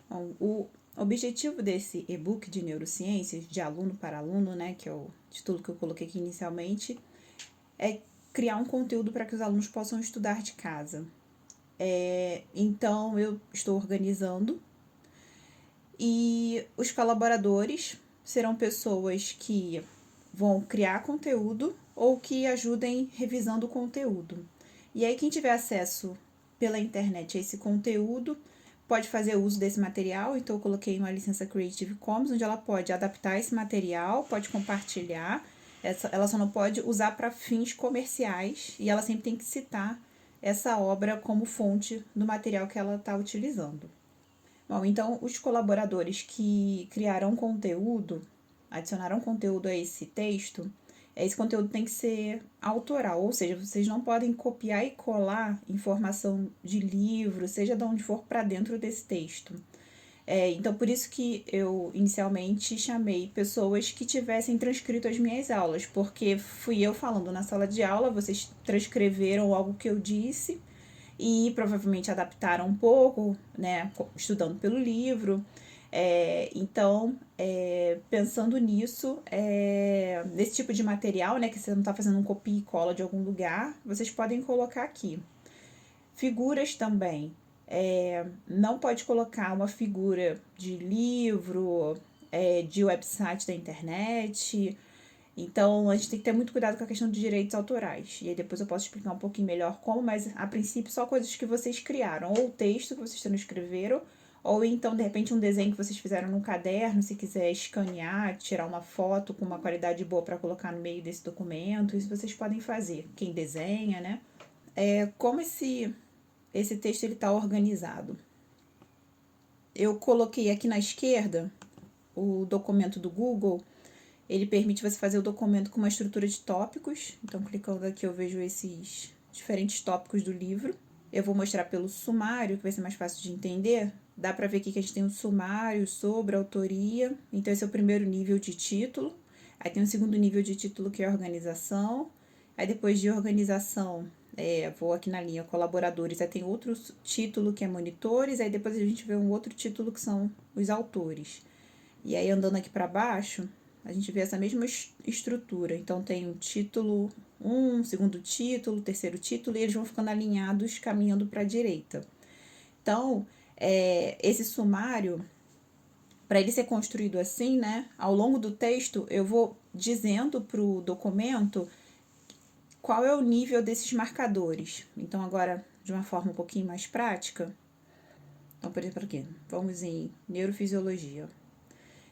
Bom, o objetivo desse e-book de neurociências, de aluno para aluno, né, que é o título que eu coloquei aqui inicialmente, é criar um conteúdo para que os alunos possam estudar de casa. Então, eu estou organizando e os colaboradores serão pessoas que vão criar conteúdo ou que ajudem revisando o conteúdo. E aí, quem tiver acesso pela internet a esse conteúdo pode fazer uso desse material. Então, eu coloquei uma licença Creative Commons, onde ela pode adaptar esse material, pode compartilhar. Ela só não pode usar para fins comerciais e ela sempre tem que citar essa obra como fonte do material que ela está utilizando. Bom, então os colaboradores que criaram conteúdo, adicionaram conteúdo a esse texto, esse conteúdo tem que ser autoral, ou seja, vocês não podem copiar e colar informação de livro, seja de onde for, para dentro desse texto. Então, por isso que eu inicialmente chamei pessoas que tivessem transcrito as minhas aulas, porque fui eu falando na sala de aula, vocês transcreveram algo que eu disse e provavelmente adaptaram um pouco, né, estudando pelo livro. Pensando nisso, nesse tipo de material, né, que você não está fazendo um copia e cola de algum lugar, vocês podem colocar aqui. Figuras também. Não pode colocar uma figura de livro, de website da internet. Então, a gente tem que ter muito cuidado com a questão de direitos autorais. E aí depois eu posso explicar um pouquinho melhor como, mas a princípio só coisas que vocês criaram, ou o texto que vocês transcreveram, ou então, de repente, um desenho que vocês fizeram no caderno, se quiser escanear, tirar uma foto com uma qualidade boa para colocar no meio desse documento, isso vocês podem fazer. Quem desenha, né? Como esse texto está organizado? Eu coloquei aqui na esquerda o documento do Google. Ele permite você fazer o documento com uma estrutura de tópicos. Então, clicando aqui, eu vejo esses diferentes tópicos do livro. Eu vou mostrar pelo sumário, que vai ser mais fácil de entender. Dá para ver aqui que a gente tem um sumário sobre a autoria. Então, esse é o primeiro nível de título. Aí tem o segundo nível de título, que é organização. Aí, depois de organização, vou aqui na linha colaboradores. Aí tem outro título, que é monitores. Aí, depois a gente vê um outro título, que são os autores. E aí, andando aqui para baixo, a gente vê essa mesma estrutura. Então, tem o título 1, segundo título, terceiro título, e eles vão ficando alinhados, caminhando para a direita. Então, esse sumário, para ele ser construído assim, né, ao longo do texto, eu vou dizendo para o documento qual é o nível desses marcadores. Então, agora, de uma forma um pouquinho mais prática, então, por exemplo, aqui, vamos em neurofisiologia.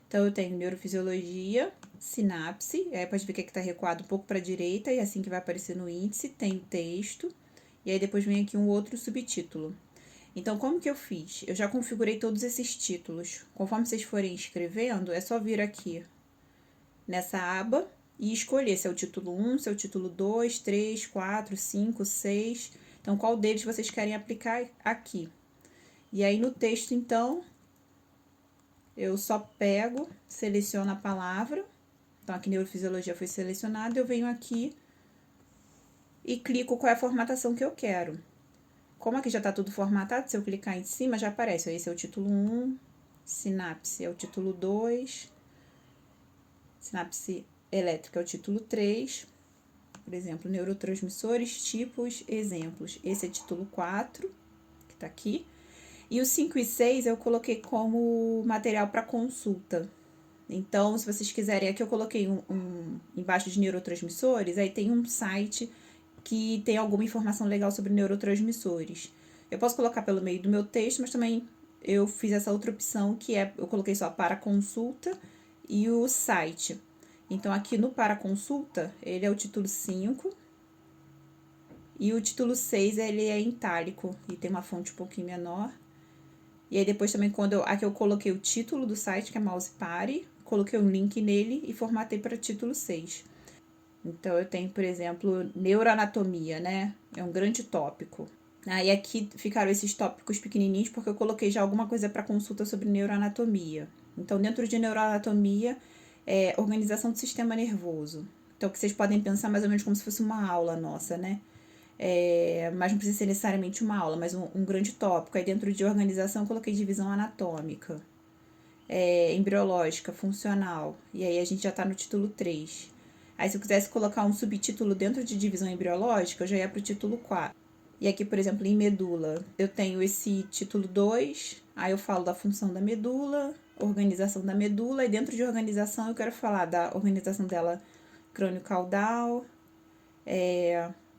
Então, eu tenho neurofisiologia, sinapse, aí pode ver que aqui está recuado um pouco para a direita, e assim que vai aparecer no índice, tem texto, e aí depois vem aqui um outro subtítulo. Então, como que eu fiz? Eu já configurei todos esses títulos. Conforme vocês forem escrevendo, é só vir aqui nessa aba e escolher se é o título 1, se é o título 2, 3, 4, 5, 6. Então, qual deles vocês querem aplicar aqui. E aí, no texto, então, eu só pego, seleciono a palavra. Então, aqui neurofisiologia foi selecionado, eu venho aqui e clico qual é a formatação que eu quero. Como aqui já está tudo formatado, se eu clicar em cima, já aparece. Esse é o título 1, sinapse é o título 2, sinapse elétrica é o título 3, por exemplo, neurotransmissores, tipos, exemplos. Esse é título 4, que está aqui. E os 5 e 6 eu coloquei como material para consulta. Então, se vocês quiserem, aqui eu coloquei embaixo de neurotransmissores, aí tem um site que tem alguma informação legal sobre neurotransmissores. Eu posso colocar pelo meio do meu texto, mas também eu fiz essa outra opção, que eu coloquei só para consulta e o site. Então, aqui no para consulta, ele é o título 5, e o título 6, ele é em itálico, e tem uma fonte um pouquinho menor. E aí, depois também, aqui eu coloquei o título do site, que é Mouse Party, coloquei um link nele e formatei para título 6. Então, eu tenho, por exemplo, neuroanatomia, né? É um grande tópico. Aí, aqui ficaram esses tópicos pequenininhos, porque eu coloquei já alguma coisa para consulta sobre neuroanatomia. Então, dentro de neuroanatomia, organização do sistema nervoso. Então, que vocês podem pensar mais ou menos como se fosse uma aula nossa, né? mas não precisa ser necessariamente uma aula, mas um grande tópico. Aí dentro de organização eu coloquei divisão anatômica, embriológica, funcional. E aí a gente já tá no título 3. Aí se eu quisesse colocar um subtítulo dentro de divisão embriológica, eu já ia pro título 4. E aqui, por exemplo, em medula, eu tenho esse título 2, aí eu falo da função da medula, organização da medula, e dentro de organização eu quero falar da organização dela crânio-caudal,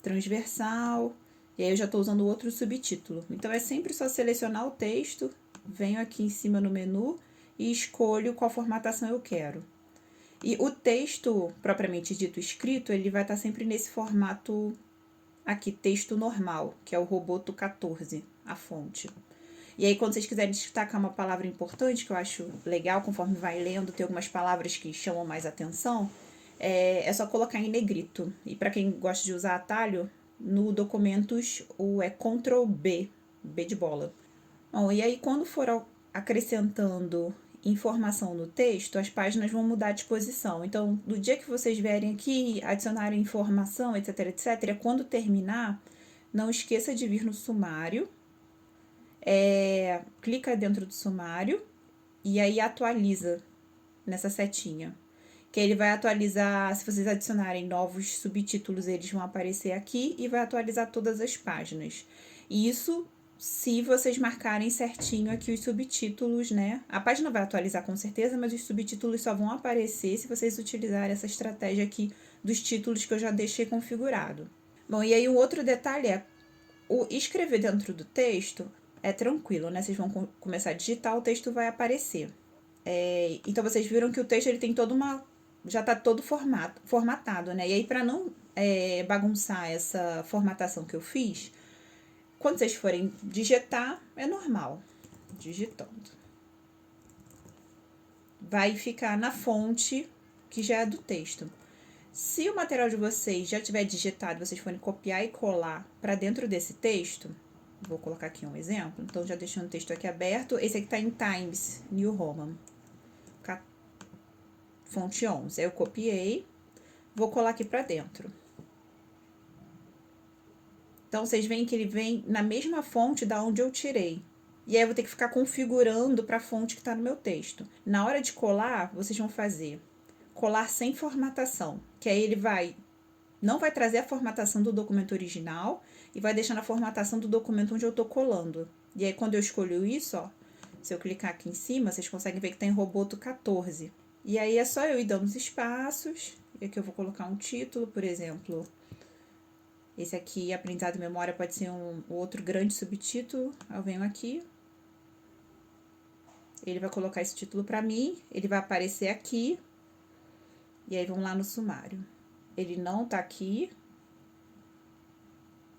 transversal, e aí eu já estou usando outro subtítulo. Então é sempre só selecionar o texto, venho aqui em cima no menu e escolho qual formatação eu quero. E o texto, propriamente dito escrito, ele vai estar sempre nesse formato aqui, texto normal, que é o Roboto 14, a fonte. E aí, quando vocês quiserem destacar uma palavra importante, que eu acho legal, conforme vai lendo, tem algumas palavras que chamam mais atenção, é só colocar em negrito. E para quem gosta de usar atalho, no documentos o é Ctrl B, B de bola. Bom, e aí quando for acrescentando informação no texto, as páginas vão mudar de posição. Então, no dia que vocês vierem aqui, adicionarem informação, etc, etc, quando terminar, não esqueça de vir no sumário, clica dentro do sumário e aí atualiza nessa setinha. Que ele vai atualizar, se vocês adicionarem novos subtítulos, eles vão aparecer aqui e vai atualizar todas as páginas. Isso se vocês marcarem certinho aqui os subtítulos, né? A página vai atualizar com certeza, mas os subtítulos só vão aparecer se vocês utilizarem essa estratégia aqui dos títulos que eu já deixei configurado. Bom, e aí um outro detalhe é, o escrever dentro do texto é tranquilo, né? Vocês vão começar a digitar, o texto vai aparecer. Então vocês viram que o texto ele tem toda uma, já está todo formatado, né? E aí para não bagunçar essa formatação que eu fiz, quando vocês forem digitar, é normal, digitando. Vai ficar na fonte que já é do texto. Se o material de vocês já tiver digitado, vocês forem copiar e colar para dentro desse texto, vou colocar aqui um exemplo, então já deixando o texto aqui aberto, esse aqui está em Times New Roman, fonte 11, aí eu copiei, vou colar aqui para dentro. Então, vocês veem que ele vem na mesma fonte da onde eu tirei. E aí eu vou ter que ficar configurando para a fonte que está no meu texto. Na hora de colar, vocês vão fazer colar sem formatação, que aí ele não vai trazer a formatação do documento original e vai deixar na formatação do documento onde eu estou colando. E aí quando eu escolho isso, ó, se eu clicar aqui em cima, vocês conseguem ver que tem Roboto 14. E aí é só eu ir dando os espaços, e aqui eu vou colocar um título, por exemplo, esse aqui, aprendizado de memória, pode ser um outro grande subtítulo. Eu venho aqui. Ele vai colocar esse título para mim. Ele vai aparecer aqui. E aí, vamos lá no sumário. Ele não tá aqui.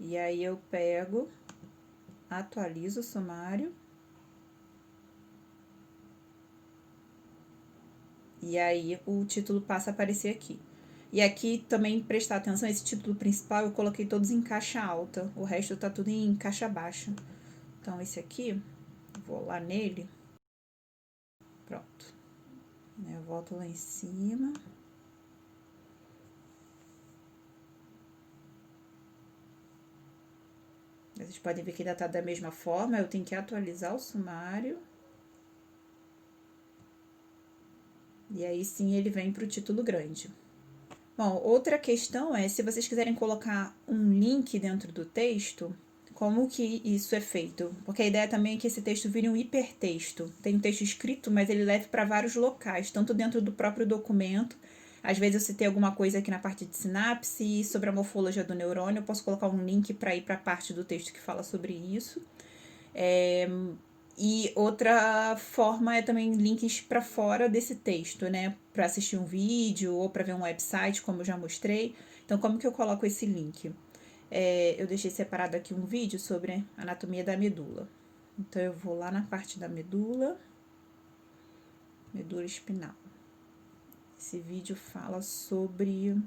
E aí, eu pego, atualizo o sumário. E aí, o título passa a aparecer aqui. E aqui também prestar atenção, esse título principal eu coloquei todos em caixa alta, o resto tá tudo em caixa baixa. Então, esse aqui, vou lá nele, pronto. Eu volto lá em cima. Vocês podem ver que ainda tá da mesma forma, eu tenho que atualizar o sumário. E aí sim ele vem pro título grande. Bom, outra questão é, se vocês quiserem colocar um link dentro do texto, como que isso é feito? Porque a ideia também é que esse texto vire um hipertexto. Tem um texto escrito, mas ele leve para vários locais, tanto dentro do próprio documento. Às vezes eu citei alguma coisa aqui na parte de sinapse, sobre a morfologia do neurônio, eu posso colocar um link para ir para a parte do texto que fala sobre isso. E outra forma é também links para fora desse texto, né? Para assistir um vídeo ou para ver um website, como eu já mostrei. Então, como que eu coloco esse link? Eu deixei separado aqui um vídeo sobre anatomia da medula. Então, eu vou lá na parte da medula espinal. Esse vídeo fala sobre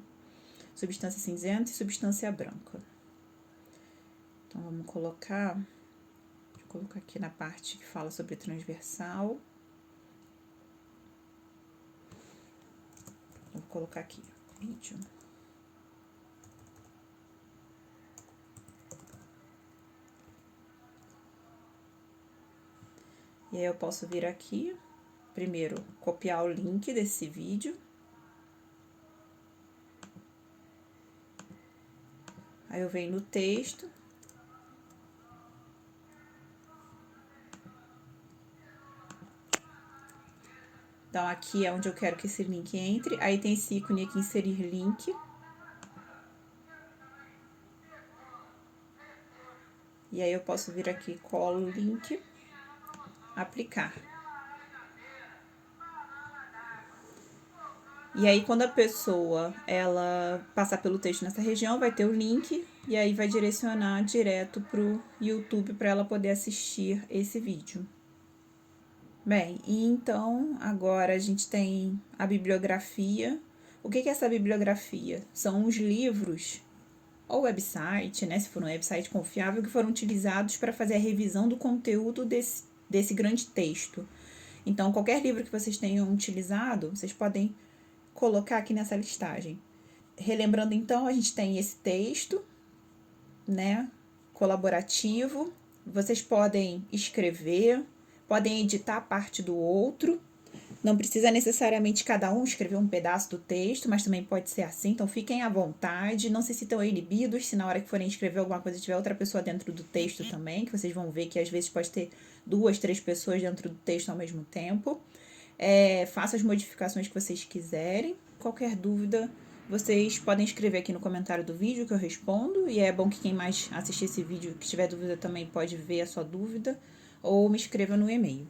substância cinzenta e substância branca. Então, vamos colocar... Vou colocar aqui na parte que fala sobre transversal. Vou colocar aqui, vídeo. E aí eu posso vir aqui, primeiro copiar o link desse vídeo. Aí eu venho no texto. Então, aqui é onde eu quero que esse link entre. Aí tem esse ícone aqui, inserir link. E aí eu posso vir aqui, colo o link, aplicar. E aí, quando a pessoa, ela passar pelo texto nessa região, vai ter o link, e aí vai direcionar direto pro YouTube para ela poder assistir esse vídeo. Bem, e então, agora a gente tem a bibliografia. O que é essa bibliografia? São os livros ou website, né, se for um website confiável, que foram utilizados para fazer a revisão do conteúdo desse grande texto. Então, qualquer livro que vocês tenham utilizado, vocês podem colocar aqui nessa listagem. Relembrando, então, a gente tem esse texto, né, colaborativo. Vocês podem escrever, podem editar parte do outro. Não precisa necessariamente cada um escrever um pedaço do texto, mas também pode ser assim, então fiquem à vontade, não se sintam inibidos se na hora que forem escrever alguma coisa tiver outra pessoa dentro do texto também, que vocês vão ver que às vezes pode ter 2, 3 pessoas dentro do texto ao mesmo tempo. Façam as modificações que vocês quiserem. Qualquer dúvida, vocês podem escrever aqui no comentário do vídeo que eu respondo, e é bom que quem mais assistir esse vídeo, que tiver dúvida também pode ver a sua dúvida, ou me escreva no e-mail.